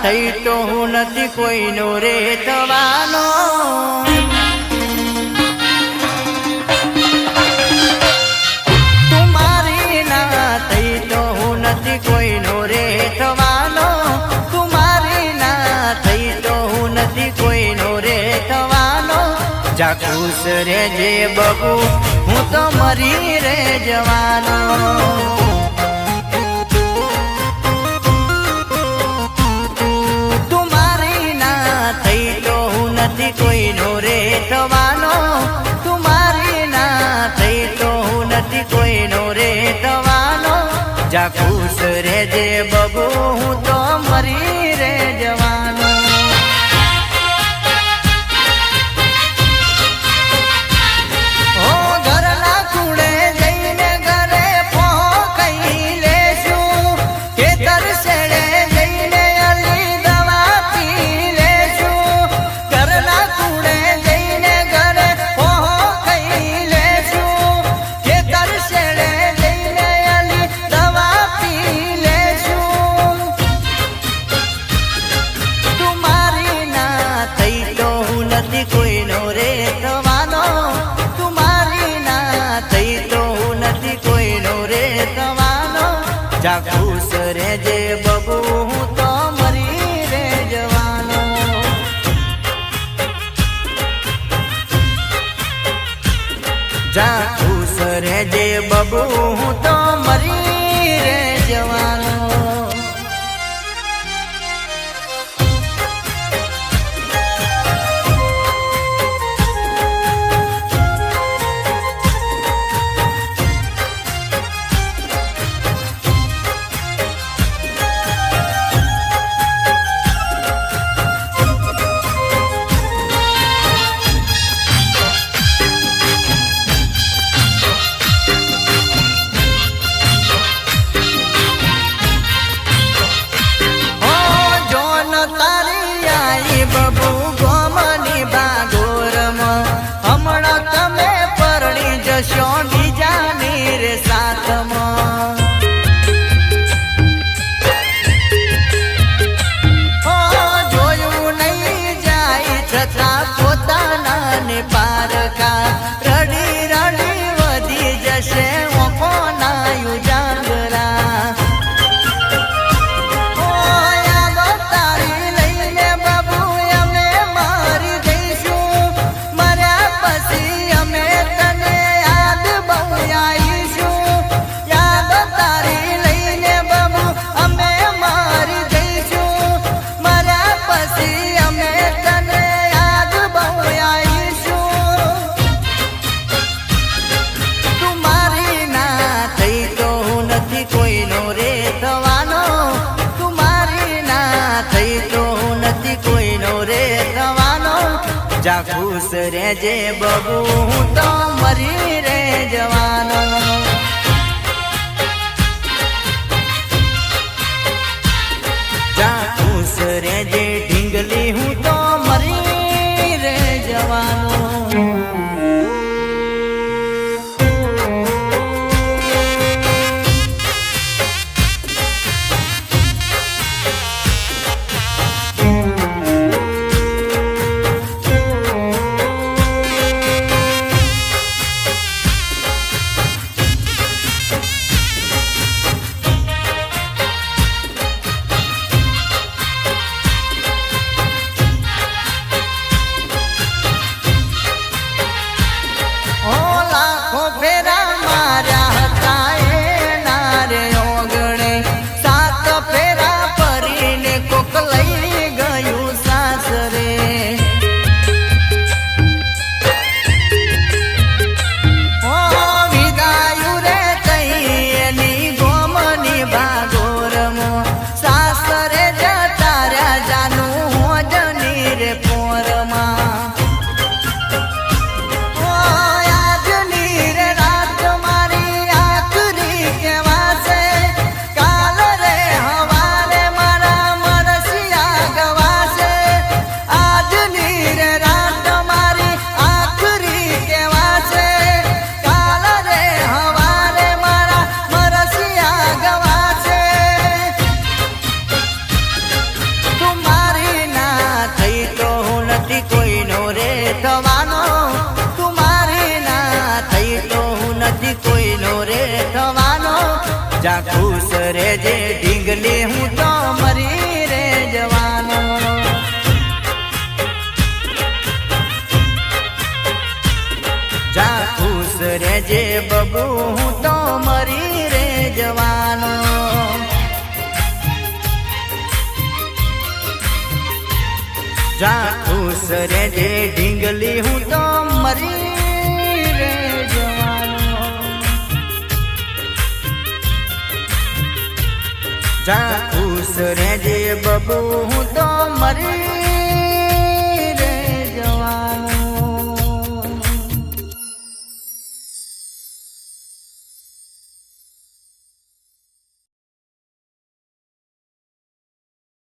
થઈ તો હું નથી કોઈનો રે થવાનો, તું મારી ના થઈ તો હું નથી કોઈનો રે થવાનો, તું મારી ના થઈ તો હું નથી કોઈનો રે થવાનો. જા ખુશ રે જે બબુ હું તો મરી રે જવાનો. કોઈનો રે થવાનો, તું મારી ના થઈ તો હું નથી કોઈનો રે થવાનો. જા ખુશ રે જે બબુ હું તો મરી રે જવાનો. ઓ ઘરના ખૂણે જઈને ઘરે પહોંચી લેશું, ખેતર શેડે જઈને અલી દવા પી લેશું. ઘરના ખૂણે જઈને ઘરે પહોંચી લેશું, ખેતર શેડે જઈને અલી દવા પી લેશું. તું મારી ના થઈ તો હું નથી કોઈનો રે થવાનો, તું મારી ના થઈ તો હું નથી કોઈનો રે થવાનો. જા ખુશ રે જે બબુ હું તો મરી રે જવાનો. જા ખુશ રે જે બબુ હું તો મરી રે જવાનો. બબુ ગોમની બાગોરમાં હમણાં તમે પરણી જશો બીજાની રે સાથમાં. જોયું નહીં જાય છતાં પોતાના ને પારકા રડી રડી વધી જશે ઓખોના ઉજાગરા. કોઈનો રે થવાનો, તું મારી ના થઈ તો હું નથી કોઈનો રે થવાનો. જા ખુશ રે જે બબુ હું તો મરી રે જવાનો. જા ખુશ રે જે ઢીંગલી હું તો મરી રે જવાનો. જા ખુશ રેજે ઢીંગલી હું તો મરી રે જવાનો જા ખુશ રેજે બબુ હું તો મરી રે જવાનો જા ખુશ રેજે ઢીંગલી હું તો મરી રે જવાનો જા ખુશ રેજે બબુ હું તો મરી